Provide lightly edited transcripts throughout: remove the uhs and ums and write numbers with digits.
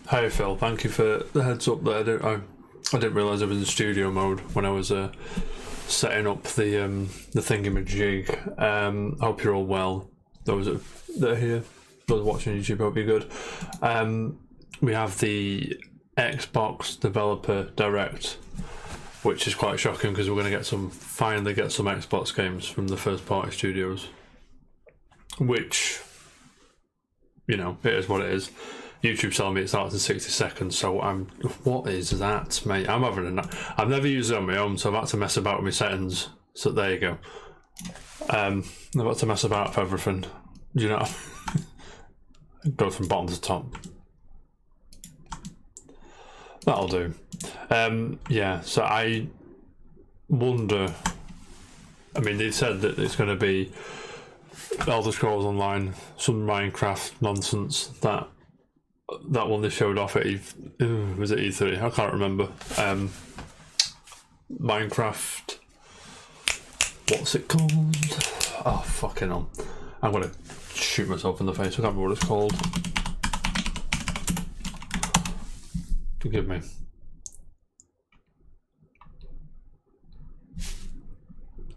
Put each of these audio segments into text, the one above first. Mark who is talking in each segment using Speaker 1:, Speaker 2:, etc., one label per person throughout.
Speaker 1: Hi Phil, thank you for the heads up there. I didn't realise I was in studio mode when I was setting up the thingamajig. I hope you're all well. Those that are here, those watching YouTube, hope you're good. We have the Xbox Developer Direct, which is quite shocking because we're going to finally get some Xbox games from the first party studios, which, you know, it is what it is. YouTube telling me it starts in 60 seconds, so what is that, mate? I've never used it on my own, so I've had to mess about with my settings, so there you go. I've had to mess about with everything, do you know? Go from bottom to top. That'll do. Yeah, so I wonder, I mean, they said that it's going to be Elder Scrolls Online, some Minecraft nonsense, that one they showed off at was it E3? I can't remember. Minecraft, what's it called? Oh, fucking hell. I'm gonna shoot myself in the face. I can't remember what it's called. Forgive me.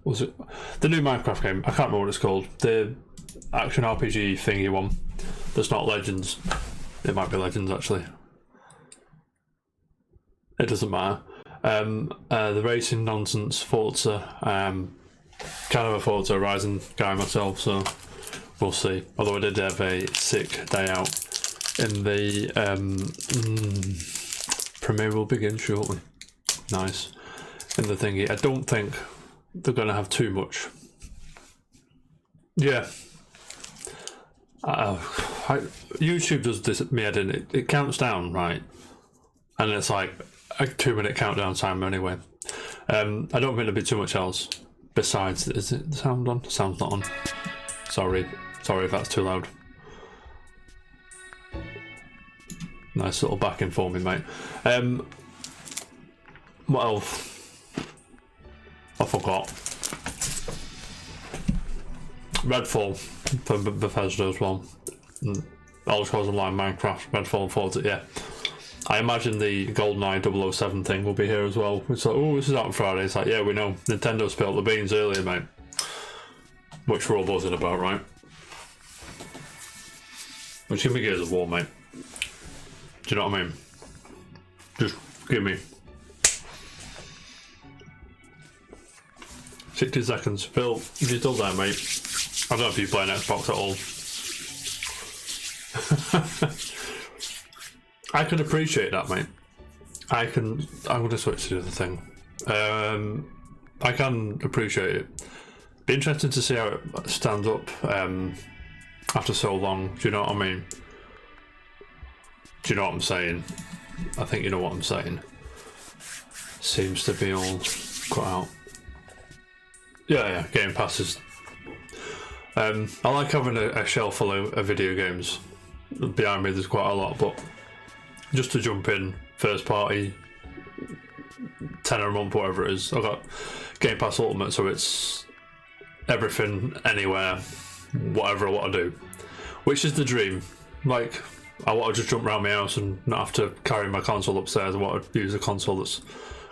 Speaker 1: Was it the new Minecraft game? I can't remember what it's called. The action RPG thingy one. That's not Legends. It might be Legends, actually. It doesn't matter. The racing nonsense, Forza. Kind of a Forza Horizon guy myself, so we'll see. Although I did have a sick day out in the premiere will begin shortly. Nice. In the thingy. I don't think they're going to have too much. Yeah. YouTube does this at me, it counts down, right? And it's like a 2-minute countdown timer anyway. I don't think there'll be too much else besides. Is it the sound on? The sound's not on. Sorry if that's too loud. Nice little backing for me, mate. What else? I forgot. Redfall for Bethesda as well. Elder Scrolls Online, Minecraft, Redfall, and Forza. Yeah, I imagine the GoldenEye 007 thing will be here as well. It's like, oh, this is out on Friday. It's like, yeah, we know. Nintendo spilled the beans earlier, mate. Which we're all buzzing about, right? Which give me Gears of War, mate. Do you know what I mean? Just give me 60 seconds. Phil, if you're still there, mate. I don't know if you play an Xbox at all. I can appreciate that, mate. I'm going to switch to the other thing. I can appreciate it. Be interesting to see how it stands up after so long. Do you know what I mean? Do you know what I'm saying? I think you know what I'm saying. Seems to be all cut out. Yeah, Game Pass is. I like having a shelf full of video games. Behind me there's quite a lot, but just to jump in, first party, £10 a month, whatever it is. I've got Game Pass Ultimate, so it's everything, anywhere, whatever I want to do. Which is the dream. Like, I want to just jump around my house and not have to carry my console upstairs. I want to use a console that's...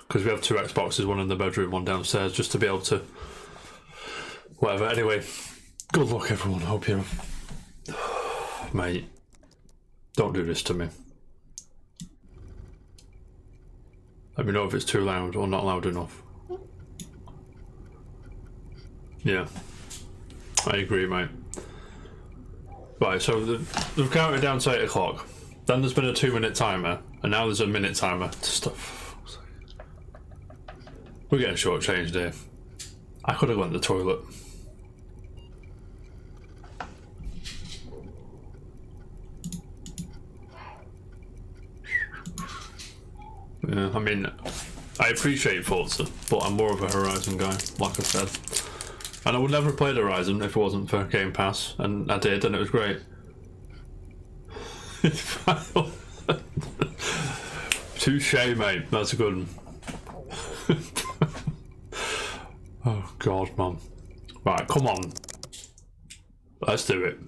Speaker 1: Because we have 2 Xboxes, one in the bedroom, one downstairs, just to be able to... Whatever, anyway. Good luck, everyone. Hope you... Mate, don't do this to me. Let me know if it's too loud or not loud enough. Yeah, I agree, mate. Right, so they've counted down to 8 o'clock. Then there's been a 2-minute timer, and now there's a minute timer to stuff. We're getting shortchanged here. I could have went to the toilet. Yeah, I mean, I appreciate Forza, but I'm more of a Horizon guy, like I said. And I would never have played Horizon if it wasn't for Game Pass, and I did, and it was great. Touche, mate. That's a good one. Oh, God, man. Right, come on. Let's do it.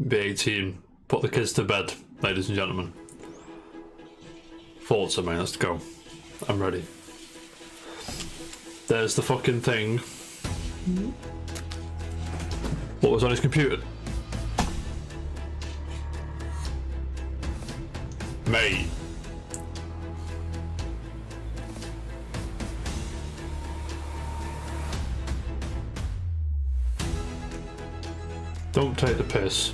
Speaker 1: Be 18. Put the kids to bed. ladies and gentlemen. Forza, man, let's go. I'm ready. There's the fucking thing. What was on his computer? Mate. Don't take the piss.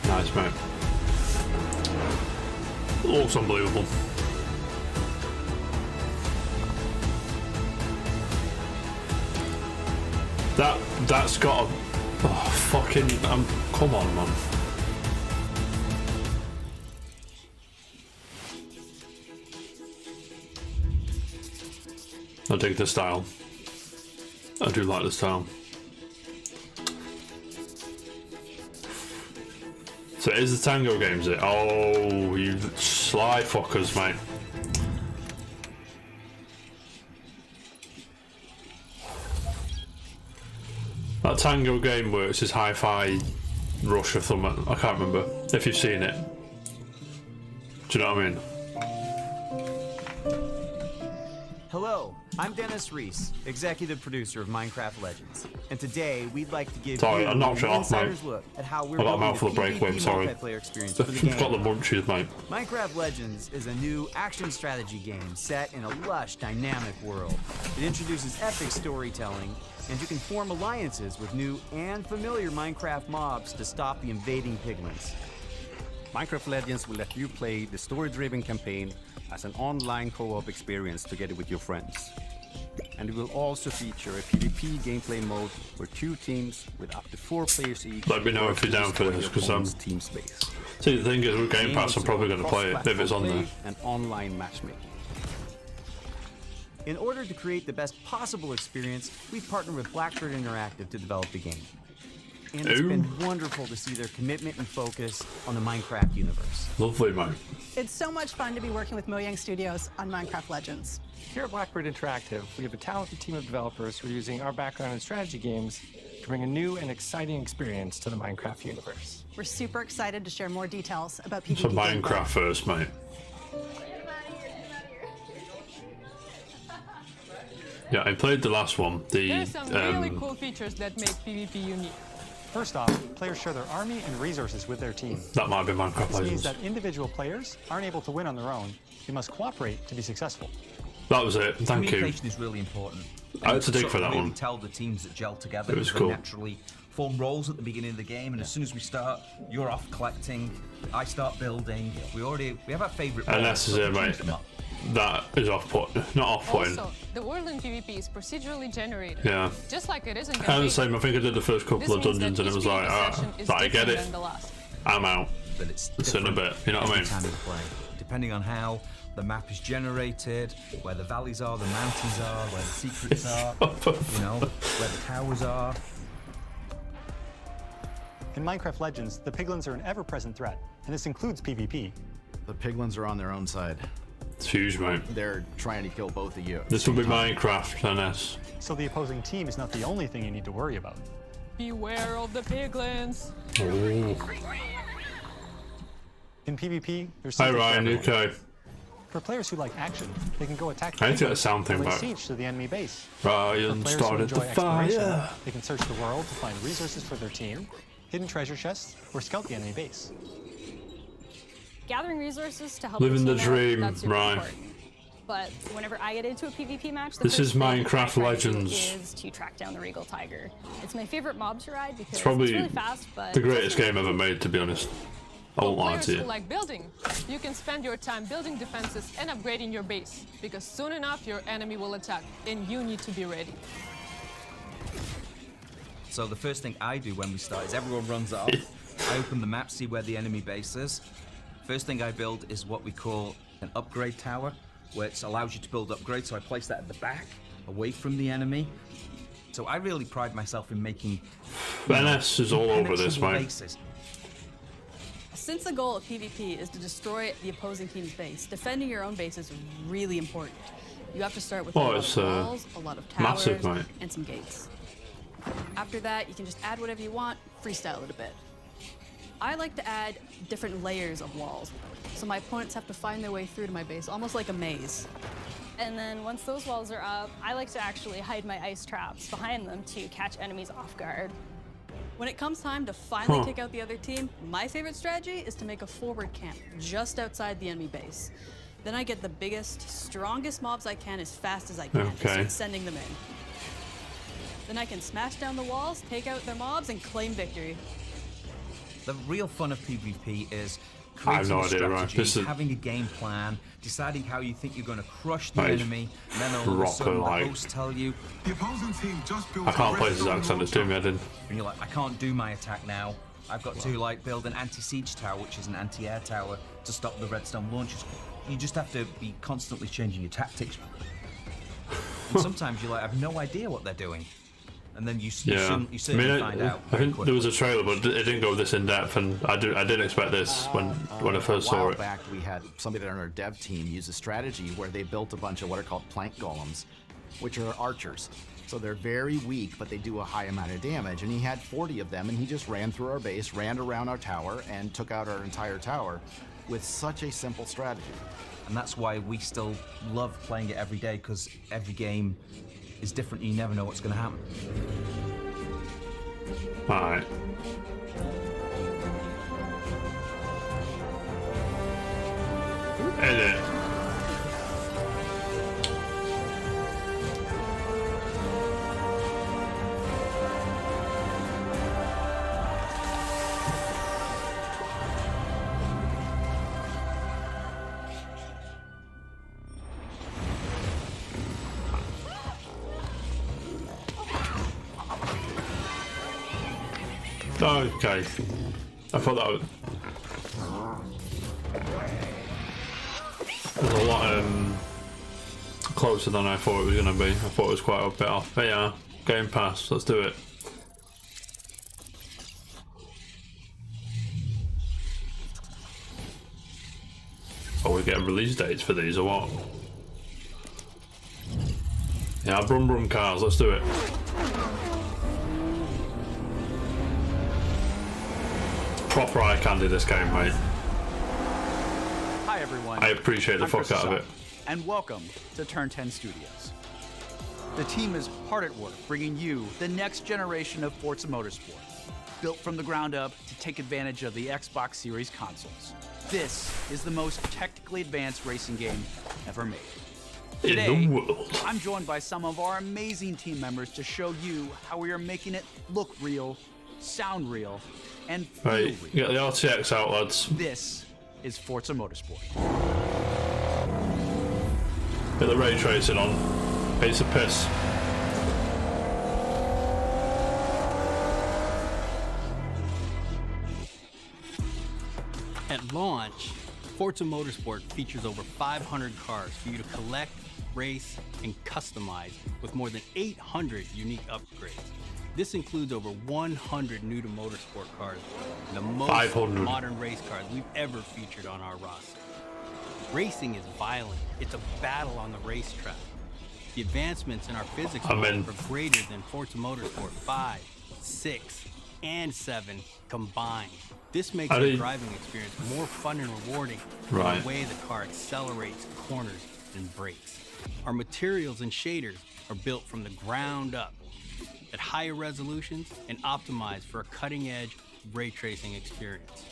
Speaker 1: Nice, mate. Looks unbelievable. That's got a... Oh, fucking... come on, man. I dig the style. I do like the style. So it is the Tango games, it? Oh, you sly fuckers, mate. That Tango game works is Hi-Fi Rush or something. I can't remember if you've seen it. Do you know what I mean?
Speaker 2: Hello, I'm Dennis Reese, executive producer of Minecraft Legends, and today we'd like to give
Speaker 1: Sorry,
Speaker 2: you
Speaker 1: I knocked
Speaker 2: an
Speaker 1: it off, mate.
Speaker 2: insider's look at how we're
Speaker 1: I got a
Speaker 2: building
Speaker 1: mouthful of
Speaker 2: the
Speaker 1: breakaway,
Speaker 2: PvP
Speaker 1: sorry.
Speaker 2: multiplayer experience for the game.
Speaker 1: Got the munchies, mate.
Speaker 2: Minecraft Legends is a new action strategy game set in a lush, dynamic world. It introduces epic storytelling, and you can form alliances with new and familiar Minecraft mobs to stop the invading piglins.
Speaker 3: Minecraft Legends will let you play the story-driven campaign as an online co-op experience together with your friends. And it will also feature a PvP gameplay mode where 2 teams with up to 4 players each.
Speaker 1: Let me know if you're down for this, because
Speaker 3: team space.
Speaker 1: See, the thing is, with Game Pass, I'm probably going to play it if it's on there.
Speaker 3: And online matchmaking.
Speaker 2: In order to create the best possible experience, we've partnered with Blackbird Interactive to develop the game. And it's been wonderful to see their commitment and focus on the Minecraft universe.
Speaker 1: Lovely, mate.
Speaker 4: It's so much fun to be working with Mojang Studios on Minecraft Legends.
Speaker 5: Here at Blackbird Interactive, we have a talented team of developers who are using our background in strategy games to bring a new and exciting experience to the Minecraft universe.
Speaker 4: We're super excited to share more details about PvP
Speaker 1: So
Speaker 4: gameplay.
Speaker 1: Minecraft first, mate. Yeah, I played the last one.
Speaker 6: There's some really cool features that make PvP unique.
Speaker 7: First off, players share their army and resources with their team.
Speaker 1: That might be Minecraft
Speaker 7: This means
Speaker 1: Legends.
Speaker 7: that individual players aren't able to win on their own. They must cooperate to be successful.
Speaker 1: That was it. Thank you.
Speaker 8: Communication is really important.
Speaker 1: I had to dig
Speaker 8: Sort
Speaker 1: for
Speaker 8: of
Speaker 1: that
Speaker 8: really
Speaker 1: one.
Speaker 8: Tell the teams that gel together.
Speaker 1: It was
Speaker 8: because
Speaker 1: cool.
Speaker 8: They naturally form roles at the beginning of the game, and as soon as we start, you're off collecting, I start building. We have our favourite.
Speaker 1: And that's it, mate. That is off-putting. Not off-putting.
Speaker 6: Also, the world in PvP is procedurally generated.
Speaker 1: Yeah.
Speaker 6: Just like it is in
Speaker 1: And the
Speaker 6: campaign.
Speaker 1: same, I think I did the first couple
Speaker 6: This
Speaker 1: of
Speaker 6: means
Speaker 1: dungeons
Speaker 6: that
Speaker 1: and it was
Speaker 6: each
Speaker 1: like,
Speaker 6: PvP
Speaker 1: alright,
Speaker 6: session is
Speaker 1: I get
Speaker 6: different
Speaker 1: it.
Speaker 6: than the last.
Speaker 1: I'm out.
Speaker 8: But it's
Speaker 1: See you in a bit, you know what I mean?
Speaker 8: Time you play, depending on how the map is generated, where the valleys are, the mountains are, where the secrets are, you know, where the towers are.
Speaker 7: In Minecraft Legends, the piglins are an ever-present threat, and this includes PvP.
Speaker 9: The piglins are on their own side.
Speaker 1: It's huge, mate.
Speaker 9: They're trying to kill both of you.
Speaker 1: This will be Minecraft, NS.
Speaker 7: So the opposing team is not the only thing you need to worry about.
Speaker 6: Beware of the piglins.
Speaker 7: In PvP, there's
Speaker 1: Hi
Speaker 7: something for
Speaker 1: Ryan,
Speaker 7: everyone.
Speaker 1: okay.
Speaker 7: For players who like action, they can go attack
Speaker 1: I need to get a
Speaker 7: piglins
Speaker 1: sound thing
Speaker 7: and lay
Speaker 1: back.
Speaker 7: siege to the enemy base.
Speaker 1: Ryan
Speaker 7: For players who
Speaker 1: started
Speaker 7: enjoy
Speaker 1: the
Speaker 7: exploration,
Speaker 1: fire.
Speaker 7: they can search the world to find resources for their team, hidden treasure chests, or scout the enemy base.
Speaker 10: Gathering resources to help
Speaker 1: Living
Speaker 10: the
Speaker 1: the
Speaker 10: team out,
Speaker 1: dream,
Speaker 10: that's super
Speaker 1: Ryan.
Speaker 10: important. But whenever I get into a PvP match, the
Speaker 1: This
Speaker 10: first
Speaker 1: is
Speaker 10: thing
Speaker 1: Minecraft
Speaker 10: I try to do
Speaker 1: Legends.
Speaker 10: is to track down the Regal Tiger. It's my favorite mob to ride because
Speaker 1: It's probably
Speaker 10: really fast, but
Speaker 1: the greatest game ever made, to be honest. I won't lie
Speaker 6: Players
Speaker 1: to
Speaker 6: who
Speaker 1: you.
Speaker 6: like building, you can spend your time building defenses and upgrading your base, because soon enough your enemy will attack, and you need to be ready.
Speaker 8: So the first thing I do when we start is everyone runs off. I open the map, see where the enemy base is. First thing I build is what we call an upgrade tower, which allows you to build upgrades. So I place that at the back, away from the enemy. So I really pride myself in making
Speaker 1: NS is all over this,
Speaker 8: impenetrable
Speaker 1: mate.
Speaker 8: bases.
Speaker 10: since the goal of PvP is to destroy the opposing team's base, defending your own base is really important. You have to start with a lot
Speaker 1: it's
Speaker 10: of walls, a lot of towers,
Speaker 1: massive, mate.
Speaker 10: and some gates. after that, you can just add whatever you want, freestyle it a bit. I like to add different layers of walls, so my opponents have to find their way through to my base, almost like a maze.
Speaker 11: And then once those walls are up, I like to actually hide my ice traps behind them to catch enemies off guard.
Speaker 10: When it comes time to finally kick out the other team, my favorite strategy is to make a forward camp just outside the enemy base. Then I get the biggest, strongest mobs I can as fast as I can, and start sending them in. Then I can smash down the walls, take out their mobs, and claim victory.
Speaker 8: The real fun of PvP is
Speaker 1: I have
Speaker 8: creating
Speaker 1: no
Speaker 8: a
Speaker 1: idea,
Speaker 8: strategy,
Speaker 1: right? This is
Speaker 8: having a game plan, deciding how you think you're going to crush the enemy, and then all of a sudden the hosts tell you,
Speaker 12: the opposing team just built
Speaker 1: I can't play this accent, it's doing me head in.
Speaker 8: and you're like, I can't do my attack now. I've got to like build an anti-siege tower, which is an anti-air tower, to stop the redstone launchers. You just have to be constantly changing your tactics. And sometimes you're like, I have no idea what they're doing. And then you certainly find out.
Speaker 1: I think there was a trailer, but it didn't go this in depth, and I didn't expect this when I first saw it.
Speaker 9: A while back, we had somebody on our dev team use a strategy where they built a bunch of what are called plank golems, which are archers. So they're very weak, but they do a high amount of damage. And he had 40 of them, and he just ran through our base, ran around our tower, and took out our entire tower with such a simple strategy.
Speaker 8: And that's why we still love playing it every day, because every game is different. You never know what's going to happen.
Speaker 1: Alright. Edit. Okay. I thought that was... There's a lot closer than I thought it was going to be. I thought it was quite a bit off. But yeah, Game Pass, let's do it. Oh, we get release dates for these or what? Yeah, brum brum cars, let's do it. Proper eye candy this game, mate.
Speaker 13: Hi everyone.
Speaker 1: I appreciate the fuck out of it.
Speaker 13: And welcome to Turn 10 Studios. The team is hard at work bringing you the next generation of Forza Motorsport, built from the ground up to take advantage of the Xbox Series consoles. This is the most technically advanced racing game ever made. Today,
Speaker 1: in the world.
Speaker 13: I'm joined by some of our amazing team members to show you how we are making it look real, sound real, and feel real.
Speaker 1: Get the RTX out, lads.
Speaker 13: This is Forza Motorsport.
Speaker 1: Get the ray tracing on. It's a piss.
Speaker 14: At launch, Forza Motorsport features over 500 cars for you to collect, race, and customize with more than 800 unique upgrades. This includes over 100 new to motorsport cars, and the most
Speaker 1: 500
Speaker 14: modern race cars we've ever featured on our roster. Racing is violent. It's a battle on the racetrack. The advancements in our physics are greater than Forza Motorsport 5, 6, and 7 combined. This makes the driving experience more fun and rewarding in the way the car accelerates, corners, and brakes. Our materials and shaders are built from the ground up at higher resolutions and optimized for a cutting-edge ray tracing experience.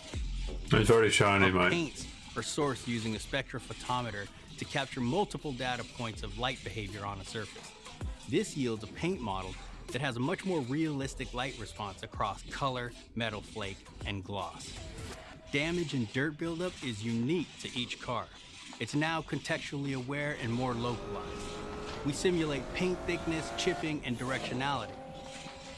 Speaker 1: It's very shiny, mate.
Speaker 14: Paints are sourced using a spectrophotometer to capture multiple data points of light behavior on a surface. This yields a paint model that has a much more realistic light response across color, metal flake, and gloss. Damage and dirt buildup is unique to each car. It's now contextually aware and more localized. We simulate paint thickness, chipping, and directionality.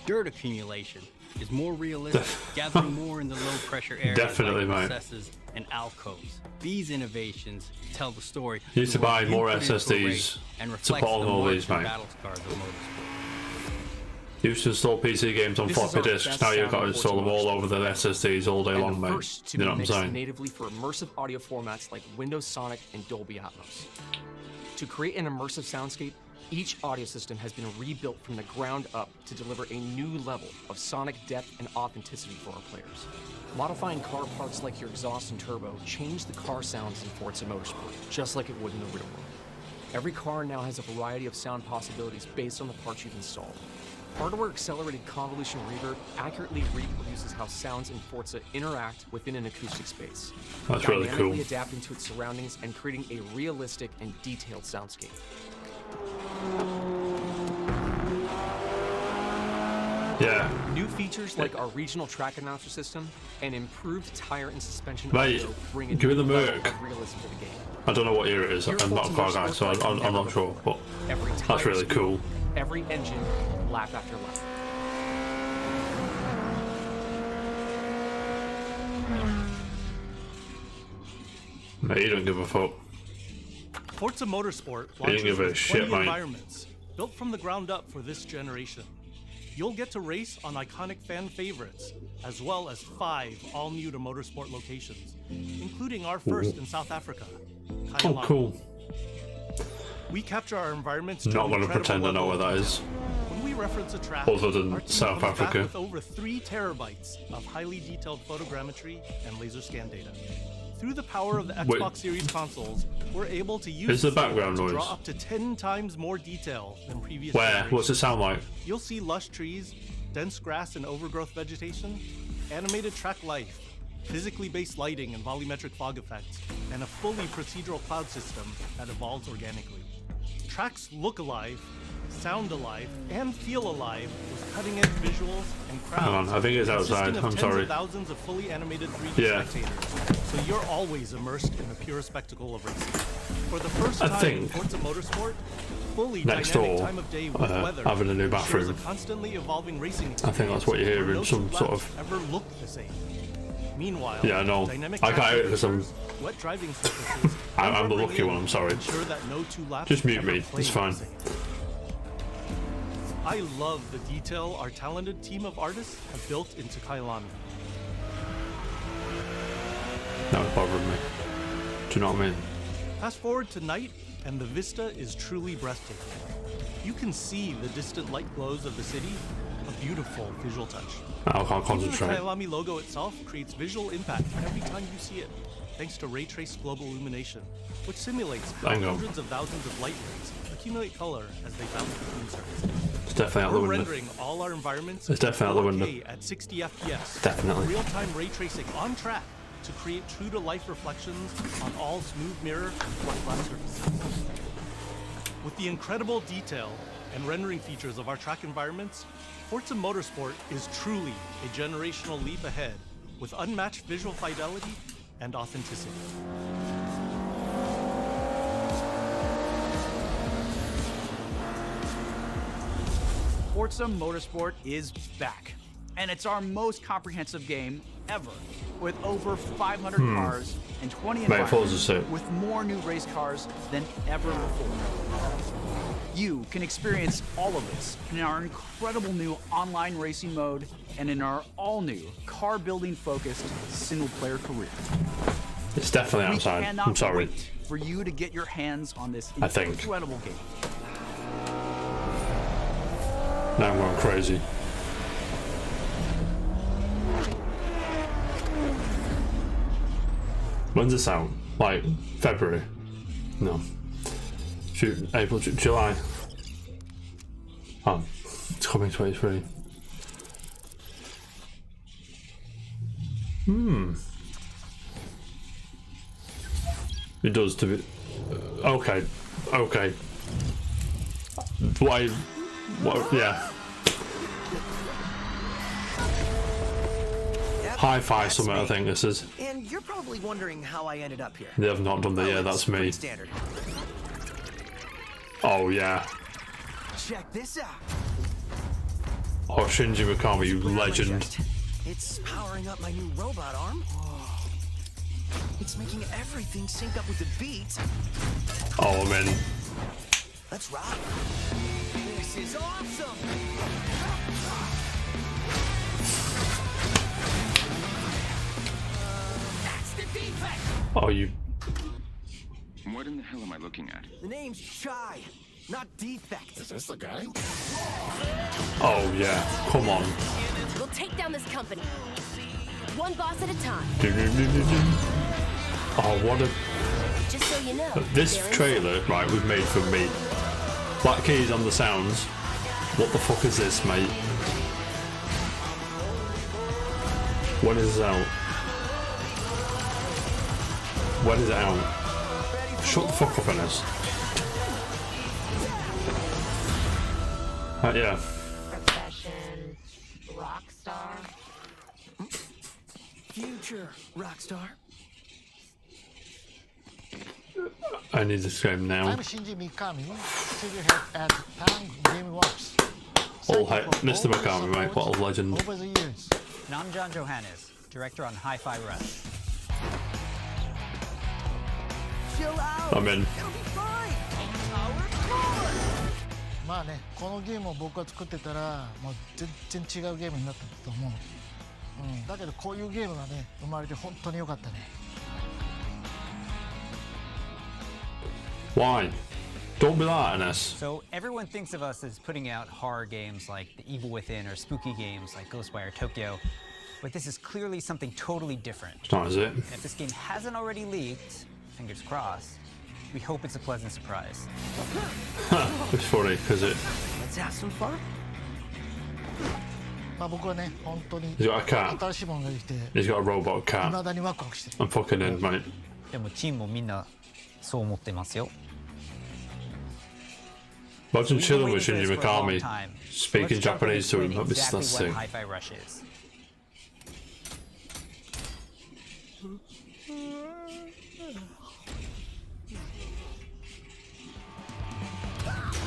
Speaker 14: Dirt accumulation is more realistic, gathering more in the low-pressure areas like recesses and alcoves. These innovations tell the story.
Speaker 1: You need to buy more SSDs to put on all these, mate. You used to install PC games on floppy disks, now you've got to install them all over the SSDs all day long, mate. You know what I'm saying?
Speaker 15: Natively for immersive audio formats like Windows Sonic and Dolby Atmos. To create an immersive soundscape, Each audio system has been rebuilt from the ground up to deliver a new level of sonic depth and authenticity for our players. Modifying car parts like your exhaust and turbo change the car sounds in Forza Motorsport, just like it would in the real world. Every car now has a variety of sound possibilities based on the parts you've installed. Hardware-accelerated convolution reverb accurately reproduces how sounds in Forza interact within an acoustic space.
Speaker 1: That's really cool.
Speaker 15: Dynamically adapting to its surroundings and creating a realistic and detailed soundscape.
Speaker 1: Yeah.
Speaker 15: New features like our regional track announcer system and improved tire and suspension
Speaker 1: Mate,
Speaker 15: audio bring a
Speaker 1: give me
Speaker 15: new
Speaker 1: the
Speaker 15: level
Speaker 1: Merc.
Speaker 15: of realism to the game.
Speaker 1: I don't know what year it is. I'm not a car guy, so I'm not sure. But
Speaker 15: Every
Speaker 1: that's
Speaker 15: tire
Speaker 1: really
Speaker 15: speed,
Speaker 1: cool.
Speaker 15: Every engine, lap after lap.
Speaker 1: Mate, you don't give a fuck.
Speaker 16: Forza Motorsport
Speaker 1: You don't
Speaker 16: launches
Speaker 1: give a
Speaker 16: with
Speaker 1: shit,
Speaker 16: 20
Speaker 1: mate.
Speaker 16: environments built from the ground up for this generation. You'll get to race on iconic fan favorites, as well as 5 all-new to Motorsport locations, including our first in South Africa,
Speaker 1: Oh,
Speaker 16: Kyalami.
Speaker 1: cool.
Speaker 16: We capture our environments.
Speaker 1: Not going to pretend I know where that is.
Speaker 16: When we reference a track,
Speaker 1: Other than
Speaker 16: our team
Speaker 1: South
Speaker 16: comes back
Speaker 1: Africa.
Speaker 16: with over 3 terabytes of highly detailed photogrammetry and laser scan data. Through the power of the
Speaker 1: Wait.
Speaker 16: Xbox Series consoles, we're able to use
Speaker 1: Is the
Speaker 16: this data
Speaker 1: background
Speaker 16: to
Speaker 1: noise?
Speaker 16: draw up to 10 times more detail than previous
Speaker 1: Where?
Speaker 16: generations.
Speaker 1: What's it sound like?
Speaker 16: You'll see lush trees, dense grass and overgrowth vegetation, animated track life, physically based lighting and volumetric fog effects, and a fully procedural cloud system that evolves organically. Tracks look alive, sound alive, and feel alive with cutting-edge visuals and crowds.
Speaker 1: Hang on, I think it's outside.
Speaker 16: consisting of
Speaker 1: I'm
Speaker 16: tens
Speaker 1: sorry.
Speaker 16: of thousands of fully animated 3D
Speaker 1: Yeah.
Speaker 16: spectators, so you're always immersed in the pure spectacle of racing. For the first
Speaker 1: I
Speaker 16: time in
Speaker 1: think
Speaker 16: Forza Motorsport, fully
Speaker 1: next
Speaker 16: dynamic
Speaker 1: door,
Speaker 16: time of day with weather
Speaker 1: having a new
Speaker 16: ensures
Speaker 1: bathroom.
Speaker 16: a constantly evolving racing
Speaker 1: I think that's what you're
Speaker 16: experience
Speaker 1: hearing,
Speaker 16: where
Speaker 1: some
Speaker 16: no two
Speaker 1: sort
Speaker 16: laps
Speaker 1: of-
Speaker 16: ever look the same. Meanwhile,
Speaker 1: Yeah, I know.
Speaker 16: dynamic
Speaker 1: I can't
Speaker 16: track
Speaker 1: hear it 'cause I'm-
Speaker 16: features, wet driving surfaces,
Speaker 1: I'm
Speaker 16: and
Speaker 1: the
Speaker 16: rubber
Speaker 1: lucky one,
Speaker 16: wheels
Speaker 1: I'm sorry.
Speaker 16: ensure that no two laps
Speaker 1: Just mute
Speaker 16: ever
Speaker 1: me,
Speaker 16: play
Speaker 1: it's fine.
Speaker 16: the same. I love the detail our talented team of artists have built into Kyalami.
Speaker 1: That was bothering me. Do you know what I mean?
Speaker 16: Fast forward to night, and the vista is truly breathtaking. You can see the distant light glows of the city, a beautiful visual touch.
Speaker 1: I can't
Speaker 16: Even
Speaker 1: concentrate.
Speaker 16: the Kyalami logo itself creates visual impact every time you see it, thanks to ray traced global illumination, which simulates how
Speaker 1: Hang on.
Speaker 16: hundreds of thousands of light rays accumulate color as they bounce between surfaces.
Speaker 1: It's definitely out the
Speaker 16: We're
Speaker 1: window.
Speaker 16: rendering all our environments
Speaker 1: It's definitely out the window.
Speaker 16: 4K at 60 FPS.
Speaker 1: Definitely.
Speaker 16: Real-time ray tracing on track to create true-to-life reflections on all smooth mirror and flat glass surfaces. With the incredible detail and rendering features of our track environments, Forza Motorsport is truly a generational leap ahead with unmatched visual fidelity and authenticity.
Speaker 13: Forza Motorsport is back, and it's our most comprehensive game ever, with over 500 cars and 20
Speaker 1: Mate, Forza's
Speaker 13: environments,
Speaker 1: sick.
Speaker 13: with more new race cars than ever before. You can experience all of this in our incredible new online racing mode and in our all-new car-building-focused single-player career.
Speaker 1: It's definitely
Speaker 13: We
Speaker 1: outside.
Speaker 13: cannot
Speaker 1: I'm sorry.
Speaker 13: wait for you to get your hands on this
Speaker 1: I think.
Speaker 13: incredible game.
Speaker 1: Now I'm going crazy. When's this out? Like February? No. June, April, July. Oh, it's coming 23. It does to be. Okay. Okay. Why? What? Yeah. Hi-Fi Summit, I think this is.
Speaker 17: And you're probably wondering how I ended up here.
Speaker 1: They have not done the. Yeah, that's me.
Speaker 17: Pretty standard.
Speaker 1: Oh yeah.
Speaker 17: Check this out.
Speaker 1: Oh, Shinji Mikami, you
Speaker 17: Put it on my
Speaker 1: legend.
Speaker 17: chest. It's powering up my new robot arm. It's making everything sync up with the beat.
Speaker 1: Oh, I'm in.
Speaker 17: Let's rock. This is awesome. That's the defect.
Speaker 1: Oh, you.
Speaker 18: What in the hell am I looking at?
Speaker 17: The name's Chai. not defects.
Speaker 12: Is this the guy?
Speaker 1: Oh yeah, come on.
Speaker 18: We'll take down this company. One boss at a time.
Speaker 1: Oh, what a...
Speaker 18: Just so you know.
Speaker 1: This trailer, right, was made for me. Black keys on the sounds. What the fuck is this, mate? When is it out? When is it out? Shut the fuck up, Ennis. Yeah.
Speaker 18: Profession, rock star.
Speaker 17: Future rockstar.
Speaker 1: I need this game now.
Speaker 19: I'm Shinji Mikami, studio head at Tang Gameworks.
Speaker 1: All Mr. Mikami, mate, what a legend.
Speaker 19: Over the years.
Speaker 20: And I'm John Johannes, director on Hi-Fi Rush.
Speaker 17: Chill out.
Speaker 1: I'm in.
Speaker 17: It'll be fine.
Speaker 19: まあね、このゲームを僕が作ってたら、もう全然違うゲームになったと思う。だけどこういうゲームがね、生まれて本当に良かったね。
Speaker 1: Why? Don't be like Ennis.
Speaker 20: So everyone thinks of us as putting out horror games like The Evil Within or spooky games like Ghostwire Tokyo, but this is clearly something totally different.
Speaker 1: It's not, is it?
Speaker 20: And if this game hasn't already leaked, fingers crossed, we hope it's a pleasant surprise.
Speaker 1: It's funny because it.
Speaker 17: Let's have some fun.
Speaker 19: まあ僕はね、本当に
Speaker 1: He's got a cat.
Speaker 19: 新しいものができて、
Speaker 1: He's got a robot
Speaker 19: 未
Speaker 1: cat.
Speaker 19: だにワクワクしてる。
Speaker 1: I'm fucking in, mate.
Speaker 20: でもチームもみんなそう思ってますよ。
Speaker 1: Imagine
Speaker 20: We've been
Speaker 1: chilling
Speaker 20: waiting
Speaker 1: with
Speaker 20: for this
Speaker 1: Shinji
Speaker 20: for a long
Speaker 1: Mikami,
Speaker 20: time.
Speaker 1: speaking
Speaker 20: Let's start by
Speaker 1: Japanese to him.
Speaker 20: explaining
Speaker 1: That's
Speaker 20: exactly
Speaker 1: sick.
Speaker 20: what Hi-Fi Rush is.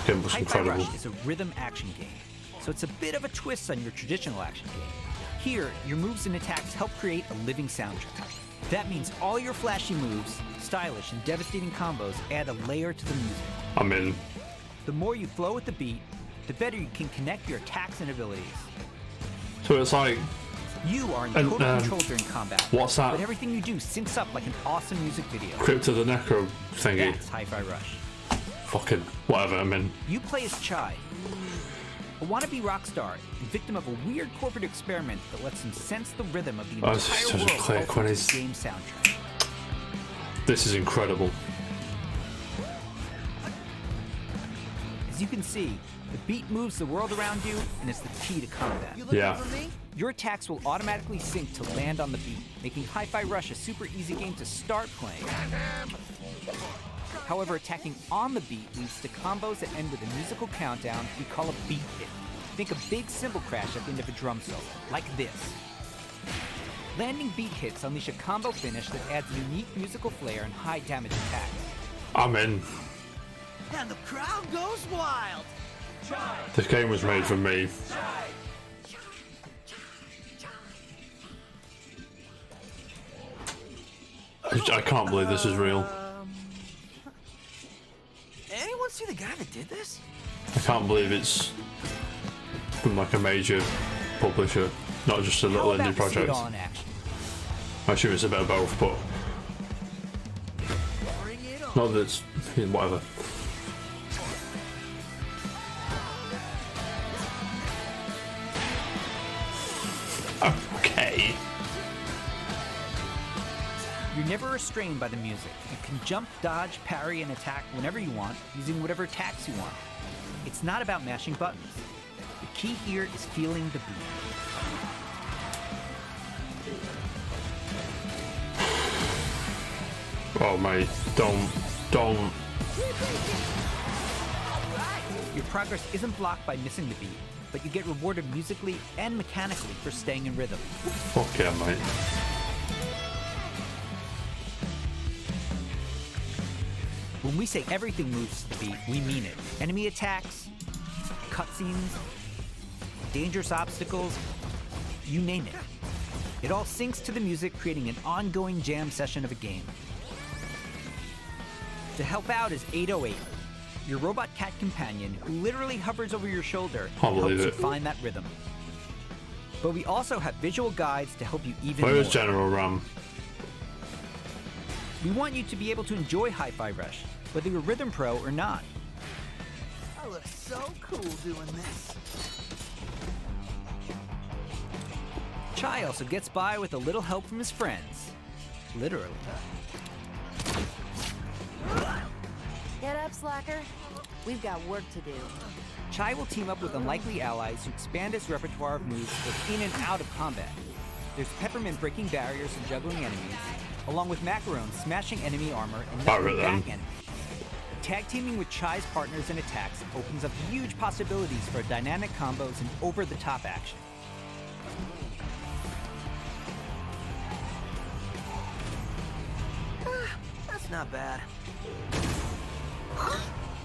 Speaker 1: Game was
Speaker 2: Hi-Fi
Speaker 1: incredible.
Speaker 2: Rush is a rhythm action game, so it's a bit of a twist on your traditional action game. Here, your moves and attacks help create a living soundtrack. That means all your flashy moves, stylish and devastating combos add a layer to the music.
Speaker 1: I'm in.
Speaker 2: The more you flow with the beat, the better you can connect your attacks and abilities.
Speaker 1: So it's like.
Speaker 2: You are in
Speaker 1: And,
Speaker 2: total control during combat.
Speaker 1: what's that?
Speaker 2: But everything you do syncs up like an awesome music video.
Speaker 1: Crypt of the Necro thingy.
Speaker 2: That's Hi-Fi Rush.
Speaker 1: Fucking whatever, I'm in.
Speaker 2: You play as Chai, a wannabe rock star and victim of a weird corporate experiment that lets him sense the rhythm of the
Speaker 1: Oh,
Speaker 2: entire
Speaker 1: this is such a
Speaker 2: world
Speaker 1: click when
Speaker 2: altered
Speaker 1: he's-
Speaker 2: game soundtrack.
Speaker 1: This is incredible.
Speaker 2: As you can see, the beat moves the world around you and is the key to combat.
Speaker 17: You looking
Speaker 1: Yeah.
Speaker 17: for me?
Speaker 2: Your attacks will automatically sync to land on the beat, making Hi-Fi Rush a super easy game to start playing. However, attacking on the beat leads to combos that end with a musical countdown we call a beat hit. Think a big cymbal crash at the end of a drum solo, like this. Landing beat hits unleash a combo finish that adds a unique musical flair and high damage attacks.
Speaker 1: I'm in.
Speaker 17: And the crowd goes wild.
Speaker 1: This game was made for me. I can't believe this is real.
Speaker 17: Anyone see the guy that did this?
Speaker 1: I can't believe it's from like a major publisher, not just a little
Speaker 2: How about
Speaker 1: indie
Speaker 2: to see it
Speaker 1: project.
Speaker 2: all in action?
Speaker 1: I assume it's a bit of both, but
Speaker 17: Bring it on.
Speaker 1: not that it's whatever. Okay.
Speaker 2: You're never restrained by the music. You can jump, dodge, parry, and attack whenever you want, using whatever attacks you want. It's not about mashing buttons. The key here is feeling the beat.
Speaker 1: Oh mate, don't.
Speaker 2: Your progress isn't blocked by missing the beat, but you get rewarded musically and mechanically for staying in rhythm.
Speaker 1: Fuck yeah, mate.
Speaker 2: When we say everything moves to the beat, we mean it. Enemy attacks, cutscenes, dangerous obstacles, you name it. It all syncs to the music, creating an ongoing jam session of a game. To help out is 808, your robot cat companion who literally hovers over your shoulder
Speaker 1: I'll
Speaker 2: and helps
Speaker 1: believe
Speaker 2: you
Speaker 1: it.
Speaker 2: find that rhythm. But we also have visual guides to help you even
Speaker 1: Where
Speaker 2: more.
Speaker 1: is General Ram?
Speaker 2: We want you to be able to enjoy Hi-Fi Rush, whether you're a Rhythm Pro or not.
Speaker 17: look so cool doing this.
Speaker 21: Chai also gets by with a little help from his friends. Literally.
Speaker 18: Get up, slacker. We've got work to do.
Speaker 21: Chai will team up with unlikely allies who expand his repertoire of moves both in and out of combat. There's Peppermint breaking barriers and juggling enemies, along with Macaron smashing enemy armor and knocking back enemies. Tag teaming with Chai's partners in attacks opens up huge possibilities for dynamic combos and over-the-top action.
Speaker 17: That's not bad.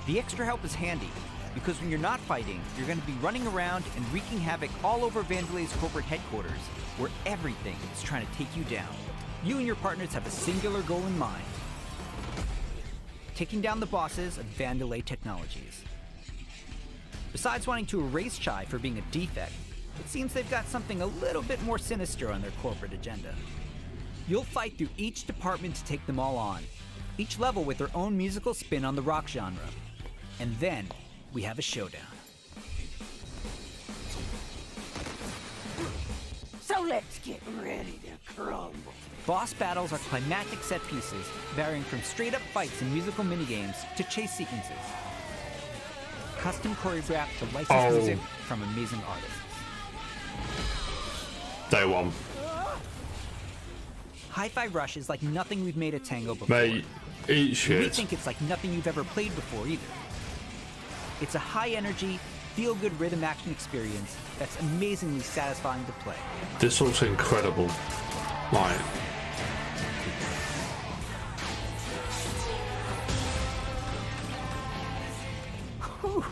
Speaker 21: The extra help is handy, because when you're not fighting, you're going to be running around and wreaking havoc all over Vandelay's corporate headquarters, where everything is trying to take you down. You and your partners have a singular goal in mind: taking down the bosses of Vandelay Technologies. Besides wanting to erase Chai for being a defect, it seems they've got something a little bit more sinister on their corporate agenda. You'll fight through each department to take them all on, each level with their own musical spin on the rock genre. And then we have a showdown.
Speaker 17: So let's get ready to crumble.
Speaker 21: Boss battles are climactic set pieces, varying from straight-up fights and musical minigames to chase sequences. Custom choreographed to licensed music from amazing artists.
Speaker 1: Day one.
Speaker 21: Hi-Fi Rush is like nothing we've made at Tango before.
Speaker 1: Mate, eat shit.
Speaker 21: We think it's like nothing you've ever played before either. It's a high-energy, feel-good rhythm action experience that's amazingly satisfying to play.
Speaker 1: This looks incredible. Like,
Speaker 17: Whew.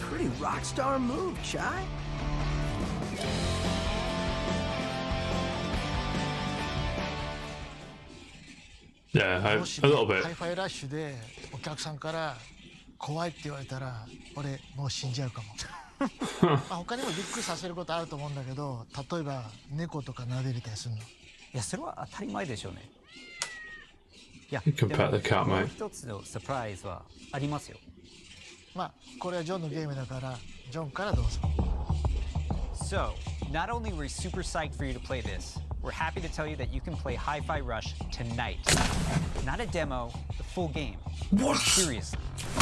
Speaker 17: Pretty rock star move, Chai.
Speaker 1: yeah, a little bit.
Speaker 19: ハイファイラッシュでお客さんから怖いって言われたら俺もう死んじゃうかも。まあ他にもびっくりさせることあると思うんだけど、例えば猫とか撫でれたりするの。
Speaker 20: いや、それは当たり前でしょうね。いや、
Speaker 1: You can pet the cat,
Speaker 20: もう
Speaker 1: mate.
Speaker 20: 一つのサプライズはありますよ。
Speaker 19: まあこれはジョンのゲームだからジョンからどうぞ。
Speaker 20: So, not only were we super psyched for you to play this, we're happy to tell you that you can play Hi-Fi Rush tonight. Not a demo, the full game.
Speaker 1: What?
Speaker 20: Seriously.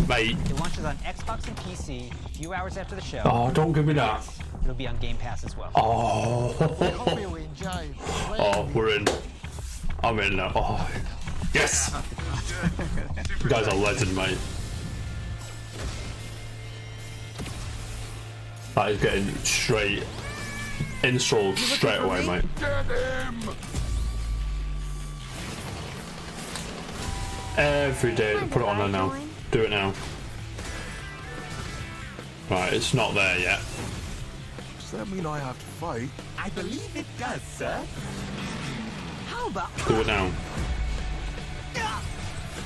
Speaker 1: Mate.
Speaker 20: It launches on Xbox and PC a few hours after the show.
Speaker 1: Oh, don't give me that.
Speaker 20: It'll be on Game Pass as well.
Speaker 1: Oh.
Speaker 19: I hope you enjoy playing.
Speaker 1: Oh, we're in. I'm in now. Oh, yes. You guys are legend, mate. That is getting straight installed straight away, mate. Every day, put it on there now. Do it now. Right, it's not there yet.
Speaker 12: Does that mean I have to fight?
Speaker 17: I believe it does, sir. How about
Speaker 1: Do it now.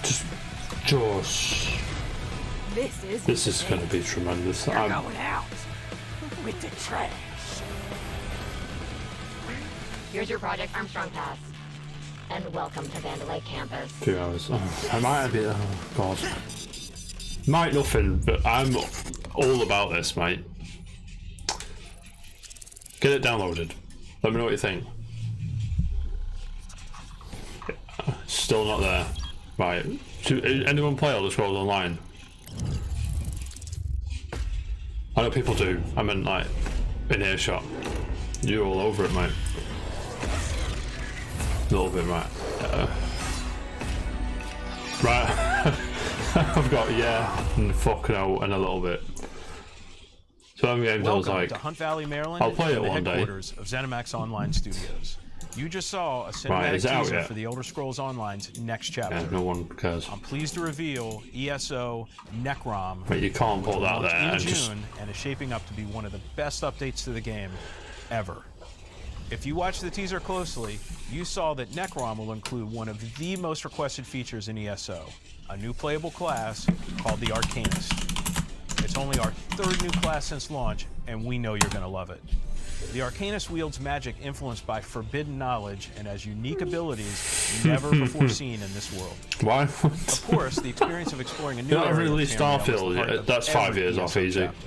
Speaker 1: Just. This is going to be tremendous.
Speaker 17: You're going out with the trash.
Speaker 22: Here's your Project Armstrong pass. And welcome to Vandalay campus.
Speaker 1: 2 hours. Oh, I might have it. Oh, God. Might nothing, but I'm all about this, mate. Get it downloaded. Let me know what you think. Still not there. Right. Anyone play Elder Scrolls Online? I know people do. I meant like in earshot. You're all over it, mate. A little bit, right. Right. I've got and fuck no and a little bit. So them games I was
Speaker 23: Welcome
Speaker 1: like,
Speaker 23: to Hunt Valley, Maryland,
Speaker 1: I'll play it
Speaker 23: the
Speaker 1: one day.
Speaker 23: headquarters of ZeniMax Online Studios. You just saw a cinematic
Speaker 1: is it out
Speaker 23: teaser
Speaker 1: yet?
Speaker 23: for the Elder Scrolls Online's next chapter.
Speaker 1: Yeah, no one cares.
Speaker 23: I'm pleased to reveal ESO Necrom.
Speaker 1: But you can't
Speaker 23: which
Speaker 1: put
Speaker 23: will
Speaker 1: that
Speaker 23: launch
Speaker 1: there
Speaker 23: in
Speaker 1: and
Speaker 23: June
Speaker 1: just-
Speaker 23: and is shaping up to be one of the best updates to the game ever. If you watch the teaser closely, you saw that Necrom will include one of the most requested features in ESO, a new playable class called the Arcanist. It's only our third new class since launch, and we know you're going to love it. The Arcanist wields magic influenced by forbidden knowledge and has unique abilities never before seen in this world.
Speaker 1: Why?
Speaker 23: Of course, the experience of exploring a new
Speaker 1: You're not
Speaker 23: area of
Speaker 1: released
Speaker 23: Tamriel is the
Speaker 1: Starfield
Speaker 23: heart
Speaker 1: yet.
Speaker 23: of
Speaker 1: That's 5
Speaker 23: every
Speaker 1: years off
Speaker 23: ESO
Speaker 1: easy.
Speaker 23: chapter.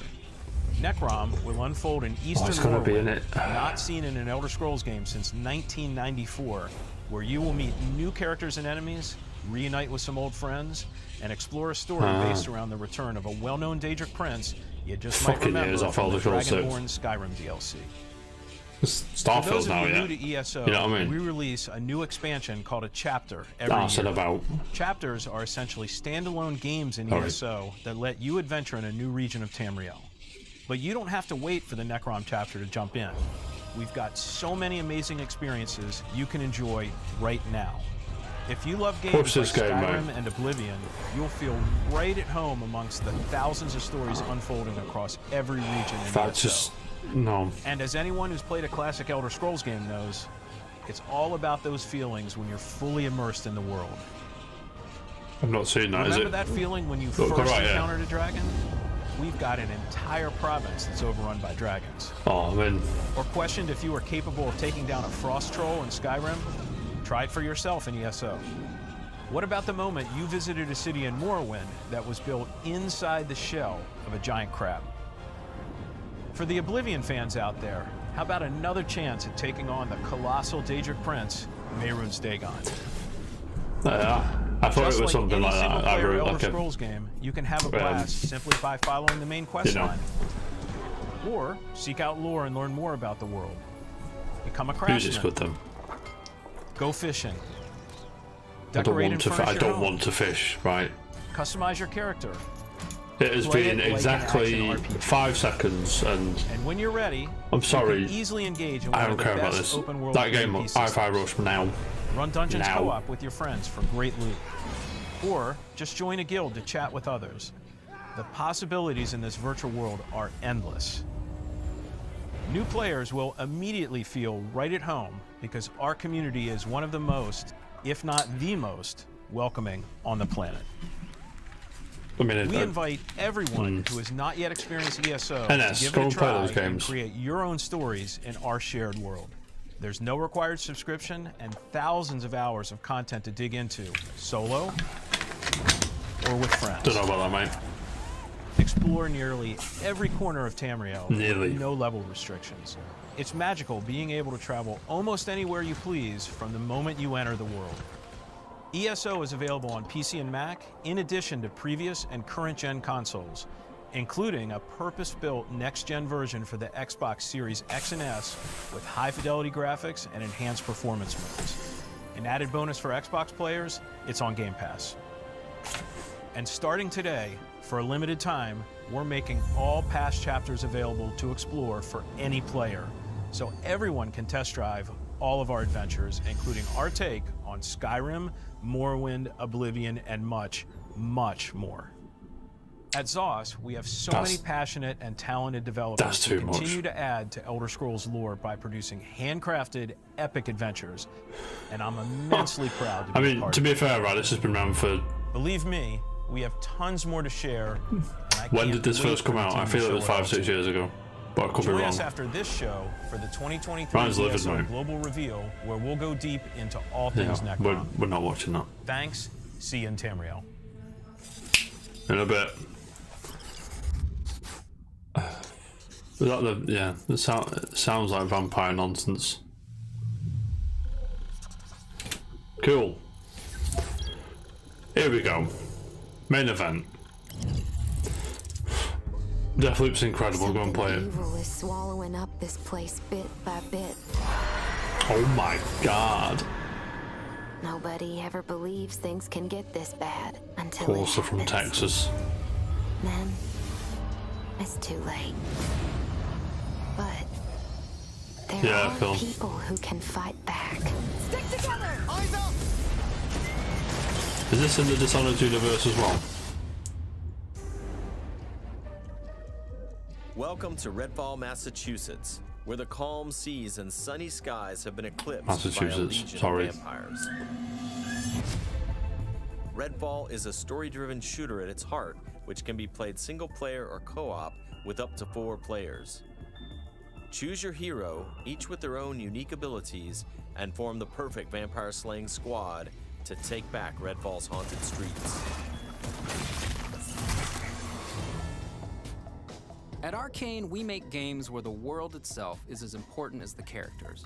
Speaker 23: Necrom will unfold in Eastern
Speaker 1: it's gonna be in
Speaker 23: Morrowind,
Speaker 1: it.
Speaker 23: not seen in an Elder Scrolls game since 1994, where you will meet new characters and enemies, reunite with some old friends, and explore a story based around the return of a well-known Daedric prince you just might
Speaker 1: Fucking
Speaker 23: remember
Speaker 1: years off
Speaker 23: from the
Speaker 1: Elder Scrolls 6.
Speaker 23: Dragonborn Skyrim DLC.
Speaker 1: Starfield
Speaker 23: For those of
Speaker 1: now,
Speaker 23: you
Speaker 1: yeah.
Speaker 23: new to ESO,
Speaker 1: You know what I mean?
Speaker 23: we release a new expansion called a chapter every
Speaker 1: I said
Speaker 23: year.
Speaker 1: about.
Speaker 23: Chapters are essentially standalone games in
Speaker 1: Sorry.
Speaker 23: ESO that let you adventure in a new region of Tamriel. But you don't have to wait for the Necrom chapter to jump in. We've got so many amazing experiences you can enjoy right now. If you love games
Speaker 1: What's
Speaker 23: like
Speaker 1: this game,
Speaker 23: Skyrim
Speaker 1: mate?
Speaker 23: and Oblivion, you'll feel right at home amongst the thousands of stories unfolding across every region in
Speaker 1: That's
Speaker 23: ESO.
Speaker 1: just. No.
Speaker 23: And as anyone who's played a classic Elder Scrolls game knows, it's all about those feelings when you're fully immersed in the world.
Speaker 1: I've not seen that, is
Speaker 23: Remember
Speaker 1: it?
Speaker 23: that feeling when you
Speaker 1: Look,
Speaker 23: first
Speaker 1: right, yeah.
Speaker 23: encountered a dragon? We've got an entire province that's overrun by dragons.
Speaker 1: Oh, I mean.
Speaker 23: Or questioned if you were capable of taking down a frost troll in Skyrim? Try it for yourself in ESO. What about the moment you visited a city in Morrowind that was built inside the shell of a giant crab? For the Oblivion fans out there, how about another chance at taking on the colossal Daedric prince, Mehrunes Dagon?
Speaker 1: I thought
Speaker 23: Just
Speaker 1: it was something
Speaker 23: any
Speaker 1: like that. I
Speaker 23: single-player
Speaker 1: wrote
Speaker 23: Elder
Speaker 1: like a.
Speaker 23: Scrolls game, you can have a blast simply by following the main quest
Speaker 1: You know.
Speaker 23: line. Or seek out lore and learn more about the world. Become a
Speaker 1: Music's
Speaker 23: craftsman.
Speaker 1: good though.
Speaker 23: Go fishing.
Speaker 1: I don't
Speaker 23: Decorate
Speaker 1: want
Speaker 23: and
Speaker 1: to.
Speaker 23: furnish
Speaker 1: I
Speaker 23: your
Speaker 1: don't
Speaker 23: home.
Speaker 1: want to fish. Right.
Speaker 23: Customize your character.
Speaker 1: It has
Speaker 23: Play
Speaker 1: been
Speaker 23: it like an
Speaker 1: exactly
Speaker 23: action RPG.
Speaker 1: 5 seconds, and
Speaker 23: And when you're ready,
Speaker 1: I'm sorry.
Speaker 23: you can easily engage in
Speaker 1: I
Speaker 23: one
Speaker 1: don't
Speaker 23: of the
Speaker 1: care about
Speaker 23: best
Speaker 1: this.
Speaker 23: open world
Speaker 1: That game,
Speaker 23: PvP
Speaker 1: Hi-Fi
Speaker 23: systems.
Speaker 1: Rush now.
Speaker 23: Run dungeons
Speaker 1: Now.
Speaker 23: co-op with your friends for great loot. Or just join a guild to chat with others. The possibilities in this virtual world are endless. New players will immediately feel right at home because our community is one of the most, if not the most, welcoming on the planet.
Speaker 1: I mean,
Speaker 23: We invite everyone who has not yet experienced ESO
Speaker 1: NS,
Speaker 23: to give
Speaker 1: go
Speaker 23: it a
Speaker 1: and play
Speaker 23: try
Speaker 1: those
Speaker 23: and
Speaker 1: games.
Speaker 23: create your own stories in our shared world. There's no required subscription and thousands of hours of content to dig into, solo or with friends.
Speaker 1: Don't know about that, mate.
Speaker 23: Explore nearly every corner of Tamriel
Speaker 1: Nearly.
Speaker 23: with no level restrictions. It's magical being able to travel almost anywhere you please from the moment you enter the world. ESO is available on PC and Mac, in addition to previous and current-gen consoles, including a purpose-built next-gen version for the Xbox Series X and S with high-fidelity graphics and enhanced performance modes. An added bonus for Xbox players, it's on Game Pass. And starting today, for a limited time, we're making all past chapters available to explore for any player, so everyone can test drive all of our adventures, including our take on Skyrim, Morrowind, Oblivion, and much, much more. At ZOS, we have so many passionate and talented developers who continue to add to Elder Scrolls lore by producing handcrafted, epic adventures, and I'm immensely proud to be
Speaker 1: I
Speaker 23: a
Speaker 1: mean,
Speaker 23: part
Speaker 1: to
Speaker 23: of
Speaker 1: be
Speaker 23: it.
Speaker 1: fair, right, this has been around for.
Speaker 23: Believe me, we have tons more to share. And I
Speaker 1: When
Speaker 23: can't
Speaker 1: did this
Speaker 23: wait
Speaker 1: first
Speaker 23: for
Speaker 1: come
Speaker 23: the
Speaker 1: out?
Speaker 23: team
Speaker 1: I
Speaker 23: to
Speaker 1: feel it
Speaker 23: show
Speaker 1: was
Speaker 23: it
Speaker 1: 5,
Speaker 23: all
Speaker 1: 6
Speaker 23: to you.
Speaker 1: years ago, but I could be
Speaker 23: Join
Speaker 1: wrong.
Speaker 23: us after this show for the 2023
Speaker 1: Ryan's livid,
Speaker 23: ESO
Speaker 1: mate.
Speaker 23: Global Reveal, where we'll go deep into all things
Speaker 1: Yeah,
Speaker 23: Necrom.
Speaker 1: we're not watching that.
Speaker 23: Thanks. See you in Tamriel.
Speaker 1: In a bit. Is that the. Yeah, it sounds like vampire nonsense. Cool. Here we go. Main event. Deathloop's incredible. Go and play it.
Speaker 3: Evil is swallowing up this place bit by bit.
Speaker 1: Oh my god.
Speaker 3: Nobody ever believes things can get this bad until
Speaker 1: Corsa
Speaker 3: it
Speaker 1: from
Speaker 3: happens.
Speaker 1: Texas.
Speaker 3: Then it's too late. But there
Speaker 1: Yeah,
Speaker 3: are
Speaker 1: Phil.
Speaker 3: people who can fight back.
Speaker 17: Stick together! Eyes up!
Speaker 1: Is this in the Dishonored universe as well?
Speaker 4: Welcome to Redfall, Massachusetts, where the calm seas and sunny skies have been eclipsed by a
Speaker 1: Massachusetts,
Speaker 4: legion
Speaker 1: sorry.
Speaker 4: of vampires. Redfall is a story-driven shooter at its heart, which can be played single-player or co-op with up to 4 players. Choose your hero, each with their own unique abilities, and form the perfect vampire slaying squad to take back Redfall's haunted streets.
Speaker 5: At Arcane, we make games where the world itself is as important as the characters.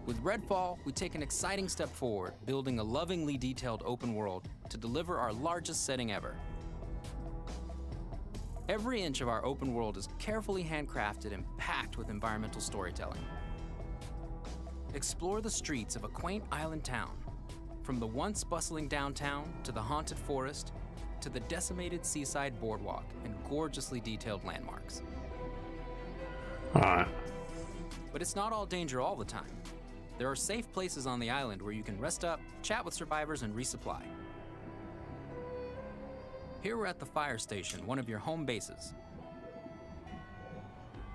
Speaker 5: With Redfall, we take an exciting step forward, building a lovingly detailed open world to deliver our largest setting ever. Every inch of our open world is carefully handcrafted and packed with environmental storytelling. Explore the streets of a quaint island town, from the once bustling downtown to the haunted forest to the decimated seaside boardwalk and gorgeously detailed landmarks.
Speaker 1: All right.
Speaker 5: But it's not all danger all the time. There are safe places on the island where you can rest up, chat with survivors, and resupply. Here we're at the fire station, one of your home bases.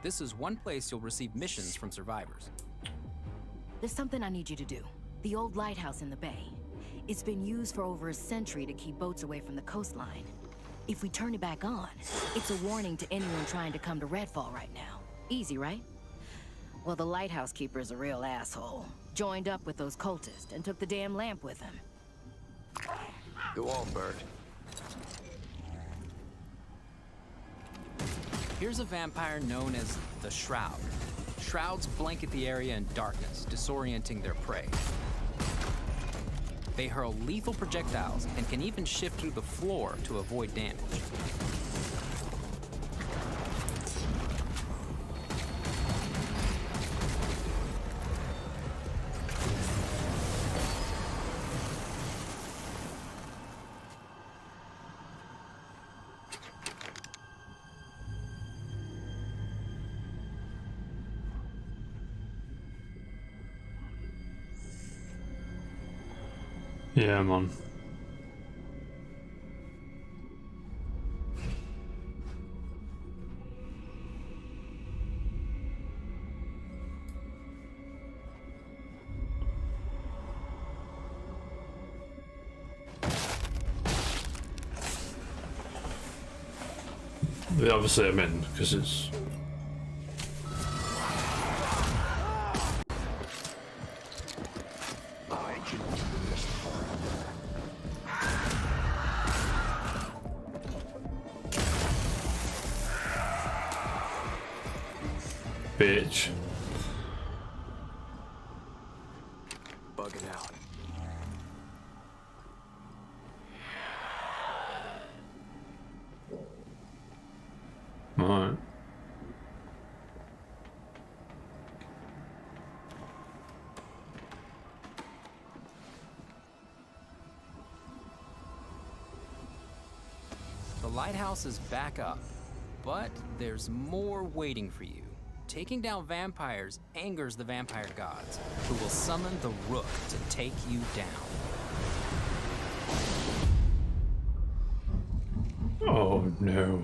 Speaker 5: This is one place you'll receive missions from survivors.
Speaker 18: There's something I need you to do. The old lighthouse in the bay. It's been used for over a century to keep boats away from the coastline. If we turn it back on, it's a warning to anyone trying to come to Redfall right now. Easy, right? Well, the lighthouse keeper's a real asshole. Joined up with those cultists and took the damn lamp with him.
Speaker 6: Go on, Bert.
Speaker 5: Here's a vampire known as the Shroud. Shrouds blanket the area in darkness, disorienting their prey. They hurl lethal projectiles and can even shift through the floor to avoid damage.
Speaker 1: Yeah, man. Obviously I'm in, because it's... Bitch.
Speaker 6: Bugging out.
Speaker 1: Alright.
Speaker 5: The lighthouse is back up, but there's more waiting for you. Taking down vampires angers the vampire gods, who will summon the Rook to take you down.
Speaker 1: Oh no.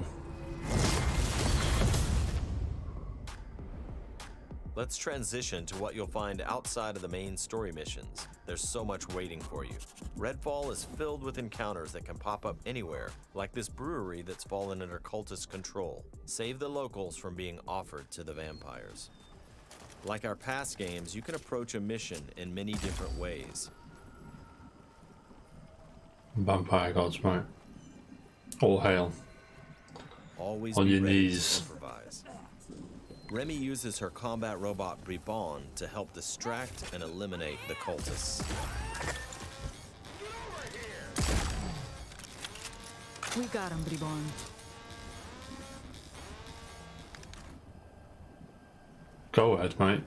Speaker 4: Let's transition to what you'll find outside of the main story missions. There's so much waiting for you. Redfall is filled with encounters that can pop up anywhere, like this brewery that's fallen under cultist control. Save the locals from being offered to the vampires. Like our past games, you can approach a mission in many different ways.
Speaker 1: Vampire gods, right? All hail.
Speaker 4: Always
Speaker 1: on
Speaker 4: be
Speaker 1: your
Speaker 4: ready
Speaker 1: knees.
Speaker 4: to improvise. Remy uses her combat robot Bribon to help distract and eliminate the cultists.
Speaker 18: We got him, Bribon.
Speaker 1: Go ahead, mate.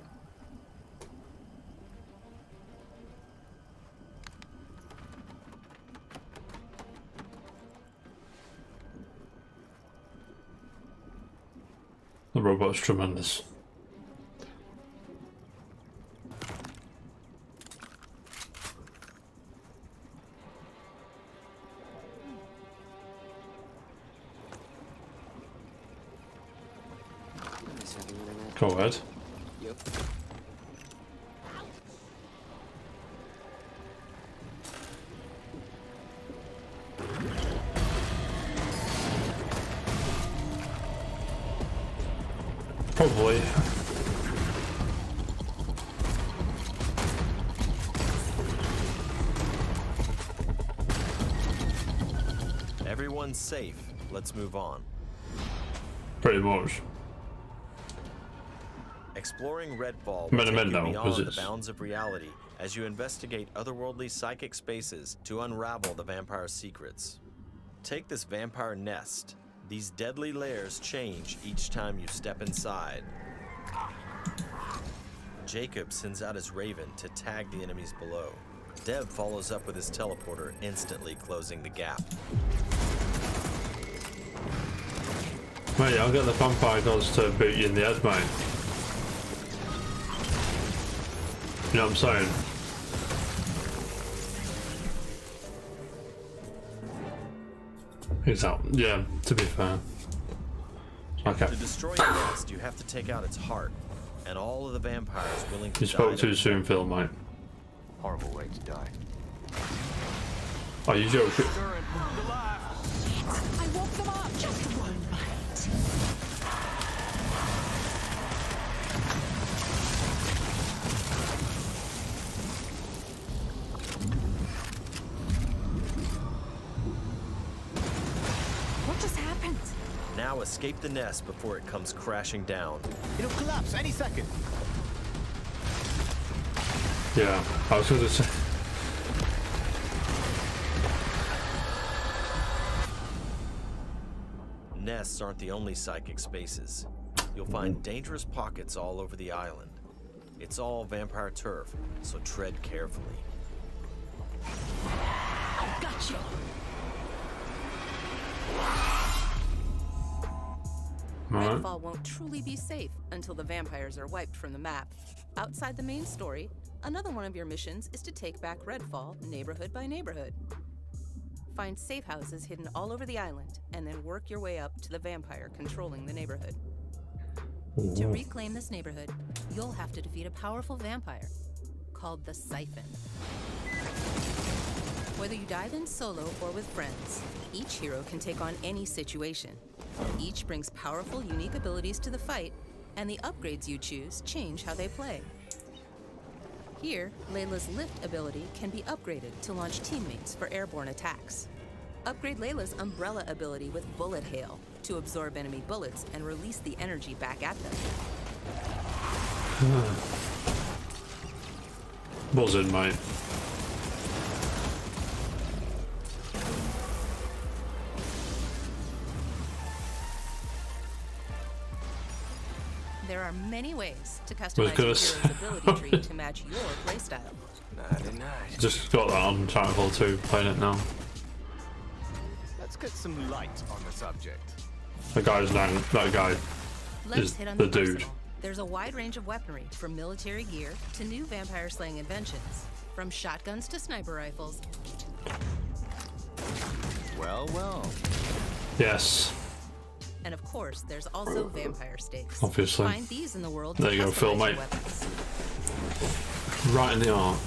Speaker 1: The robot's tremendous. Go ahead.
Speaker 15: Yep.
Speaker 1: Probably.
Speaker 4: Everyone's safe. Let's move on.
Speaker 1: Pretty much.
Speaker 4: Exploring Redfall
Speaker 1: I
Speaker 4: will
Speaker 1: mean,
Speaker 4: take you
Speaker 1: no,
Speaker 4: beyond
Speaker 1: 'cause
Speaker 4: the
Speaker 1: it's-
Speaker 4: bounds of reality as you investigate otherworldly psychic spaces to unravel the vampire's secrets. Take this vampire nest. These deadly layers change each time you step inside. Jacob sends out his raven to tag the enemies below. Dev follows up with his teleporter, instantly closing the gap.
Speaker 1: Mate, I'll get the vampire gods to boot you in the head, mate. You know what I'm saying? He's out. Yeah, to be fair. Okay.
Speaker 4: To destroy the nest, you have to take out its heart, and all of the vampires willing to
Speaker 1: You
Speaker 4: die
Speaker 1: spoke
Speaker 4: to
Speaker 1: too soon, Phil, mate.
Speaker 6: Horrible way to die.
Speaker 1: Are you joking?
Speaker 17: I woke them up. Just one bite.
Speaker 18: What just happened?
Speaker 4: Now escape the nest before it comes crashing down.
Speaker 6: It'll collapse any second.
Speaker 1: Yeah, I was gonna say.
Speaker 4: Nests aren't the only psychic spaces. You'll find dangerous pockets all over the island. It's all vampire turf, so tread carefully.
Speaker 17: I got you.
Speaker 1: Alright.
Speaker 7: Redfall won't truly be safe until the vampires are wiped from the map. Outside the main story, another one of your missions is to take back Redfall neighborhood by neighborhood. Find safe houses hidden all over the island, and then work your way up to the vampire controlling the neighborhood. To reclaim this neighborhood, you'll have to defeat a powerful vampire called the Siphon. Whether you dive in solo or with friends, each hero can take on any situation. Each brings powerful, unique abilities to the fight, and the upgrades you choose change how they play. Here, Layla's lift ability can be upgraded to launch teammates for airborne attacks. Upgrade Layla's umbrella ability with bullet hail to absorb enemy bullets and release the energy back at them.
Speaker 1: Buzzing, mate.
Speaker 7: There are many ways to
Speaker 1: Was
Speaker 7: customize your
Speaker 1: good.
Speaker 7: hero's ability tree to match your playstyle.
Speaker 1: Just got that on Titanfall 2, playing it now.
Speaker 6: Let's get some light on the subject.
Speaker 1: The guy's name, that guy
Speaker 7: Let's
Speaker 1: is
Speaker 7: hit on
Speaker 1: the
Speaker 7: the
Speaker 1: dude.
Speaker 7: arsenal. There's a wide range of weaponry, from military gear to new vampire slaying inventions. From shotguns to sniper rifles.
Speaker 6: Well, well.
Speaker 1: Yes.
Speaker 7: And of course, there's also vampire stakes.
Speaker 1: Obviously.
Speaker 7: Find these in the world.
Speaker 1: There you go, Phil, mate.
Speaker 7: Weapons.
Speaker 1: Right in the art.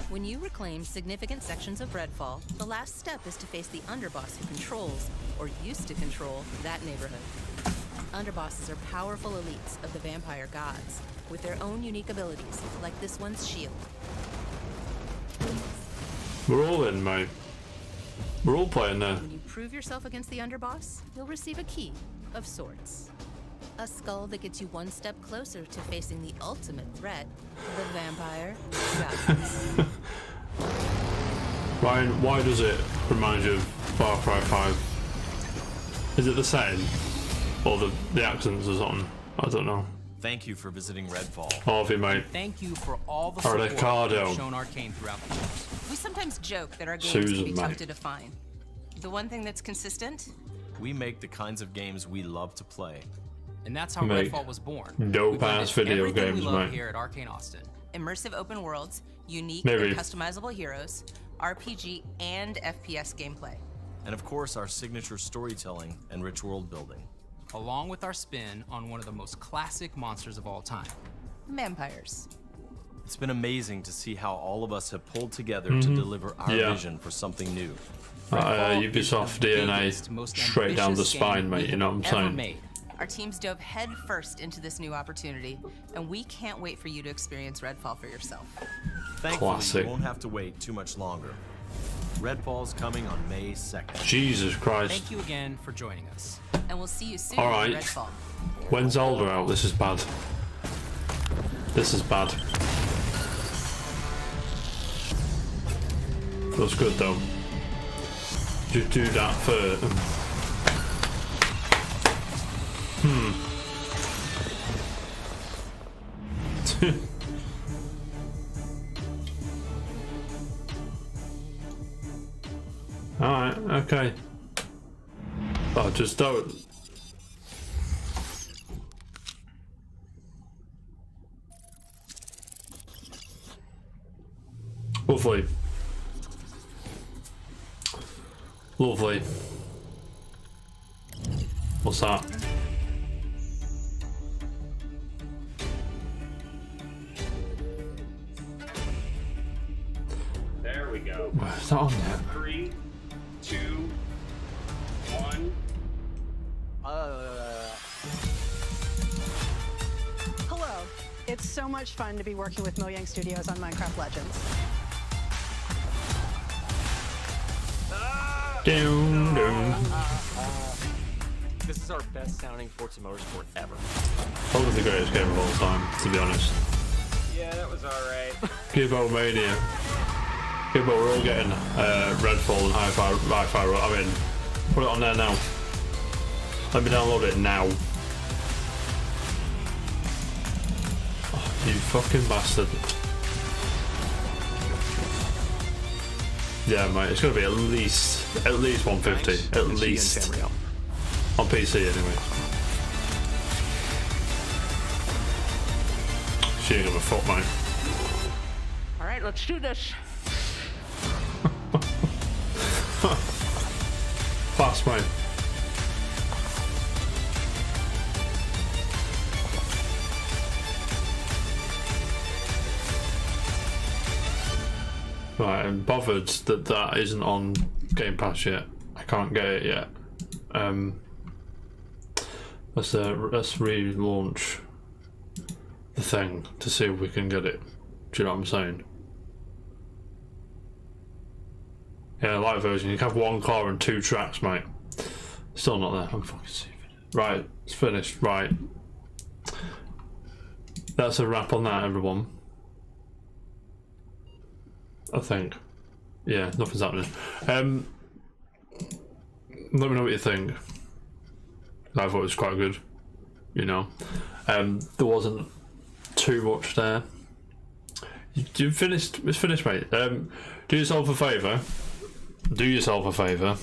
Speaker 7: When you reclaim significant sections of Redfall, the last step is to face the underboss who controls, or used to control, that neighborhood. Underbosses are powerful elites of the vampire gods, with their own unique abilities, like this one's shield.
Speaker 1: We're all in, mate. We're all playing there.
Speaker 7: When you prove yourself against the underboss, you'll receive a key of sorts. A skull that gets you one step closer to facing the ultimate threat, the vampire gods.
Speaker 1: Ryan, why does it remind you of Far Cry 5? Is it the same? Or the accents or something? I don't know.
Speaker 4: Thank you for visiting Redfall.
Speaker 1: Harvey, mate.
Speaker 5: Thank you for all the
Speaker 1: Or
Speaker 5: support
Speaker 1: Ricardo.
Speaker 5: you've shown Arcane throughout the years.
Speaker 7: We sometimes joke that our games
Speaker 1: Susan,
Speaker 7: can be tough
Speaker 1: mate.
Speaker 7: to define. The one thing that's consistent?
Speaker 4: We make the kinds of games we love to play.
Speaker 5: And that's how
Speaker 1: Mate,
Speaker 5: Redfall was born.
Speaker 1: dope
Speaker 5: We blended
Speaker 1: ass video
Speaker 5: everything
Speaker 1: games,
Speaker 5: we love
Speaker 1: mate.
Speaker 5: here at Arcane Austin.
Speaker 7: Immersive open worlds, unique
Speaker 1: Maybe.
Speaker 7: and customizable heroes, RPG and FPS gameplay.
Speaker 4: And of course, our signature storytelling and rich world building.
Speaker 5: Along with our spin on one of the most classic monsters of all time.
Speaker 7: Vampires.
Speaker 4: It's been amazing to see how all of us have pulled together to deliver our vision for something new.
Speaker 1: Ubisoft DNA straight down the spine, mate, you know what I'm saying?
Speaker 7: Our teams dove head first into this new opportunity, and we can't wait for you to experience Redfall for yourself.
Speaker 4: Thankfully, you won't have to wait too much longer. Redfall's coming on May 2nd.
Speaker 1: Jesus Christ.
Speaker 5: Thank you again for joining us.
Speaker 7: And we'll see you soon
Speaker 1: Alright.
Speaker 7: in Redfall.
Speaker 1: When's Zelda out? This is bad. This is bad. Feels good though. Just do that first. Alright, okay. Oh, just don't. Lovely. Lovely. What's that?
Speaker 9: There we go.
Speaker 1: Where's that on there?
Speaker 9: 3, 2, 1.
Speaker 10: Hello. It's so much fun to be working with Mojang Studios on Minecraft Legends.
Speaker 1: Doom, doom.
Speaker 15: This is our best sounding Forza Motorsport ever.
Speaker 1: Probably the greatest game of all time, to be honest.
Speaker 9: Yeah, that was alright.
Speaker 1: Gibbo Mania. Gibbo, we're all getting Redfall and Hi-Fi. I mean, put it on there now. Let me download it now. Oh, you fucking bastard. Yeah, mate, it's gonna be at least 150, at least. On PC anyway. She ain't gonna fuck, mate.
Speaker 9: All right, let's do this.
Speaker 1: Fast, mate. Right, I'm bothered that that isn't on Game Pass yet. I can't get it yet. Let's relaunch the thing to see if we can get it. Do you know what I'm saying? Yeah, light version. You can have 1 car and 2 tracks, mate. Still not there. I'm fucking stupid. Right, it's finished. Right. That's a wrap on that, everyone. I think. Yeah, nothing's happening. Let me know what you think. I thought it was quite good, you know. There wasn't too much there. You finished. It's finished, mate. Do yourself a favour. Do yourself a favour.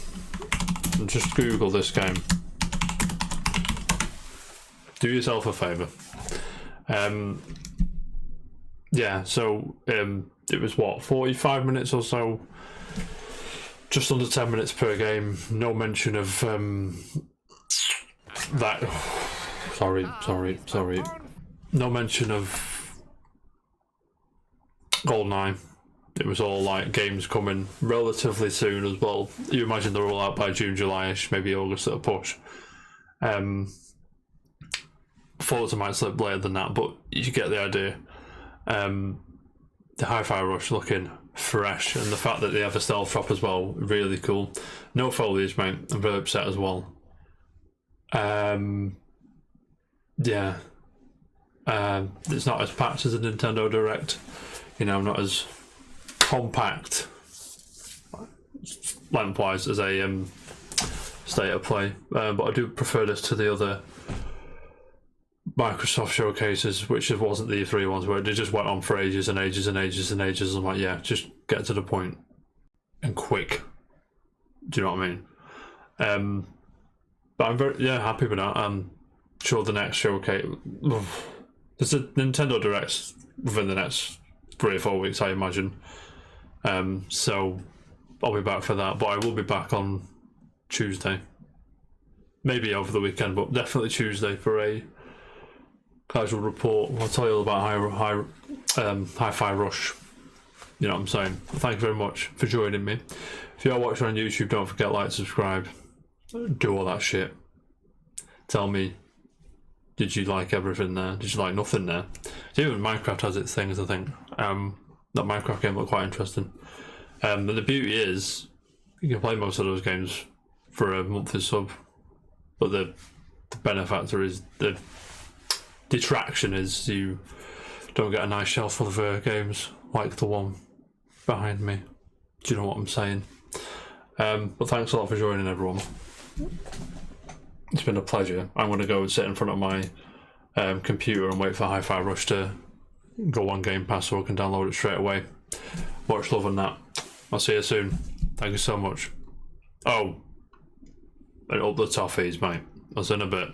Speaker 1: And just Google this game. Do yourself a favour. Yeah. So it was what, 45 minutes or so. Just under 10 minutes per game. No mention of that. Sorry. No mention of GoldenEye. It was all like games coming relatively soon as well. You imagine they're all out by June, July-ish, maybe August at a push. Forza might slip later than that, but you get the idea. The Hi-Fi Rush looking fresh, and the fact that they have a stealth drop as well, really cool. No foliage, mate. I'm very upset as well. Yeah. It's not as packed as a Nintendo Direct. You know, not as compact lengthwise as a State of Play. But I do prefer this to the other Microsoft showcases, which just wasn't the E3 ones, where they just went on for ages and ages and ages and ages. I'm like, yeah, just get to the point and quick. Do you know what I mean? But I'm very happy with that. I'm sure the next showcase, there's a Nintendo Direct within the next 3 or 4 weeks, I imagine. So I'll be back for that, but I will be back on Tuesday, maybe over the weekend, but definitely Tuesday for a casual report. I'll tell you all about Hi-Fi Rush. You know what I'm saying? Thank you very much for joining me. If you are watching on YouTube, don't forget like, subscribe, do all that shit. Tell me, did you like everything there? Did you like nothing there? Even Minecraft has its things, I think. That Minecraft game looked quite interesting. But the beauty is, you can play most of those games for a monthly sub. But the benefactor is, the detraction is, you don't get a nice shelf full of games like the one behind me. Do you know what I'm saying? But thanks a lot for joining, everyone. It's been a pleasure. I'm going to go and sit in front of my computer and wait for Hi-Fi Rush to go on Game Pass so I can download it straight away. Much love on that. I'll see you soon. Thank you so much. Oh, and up the toffees, mate. I'll see you in a bit.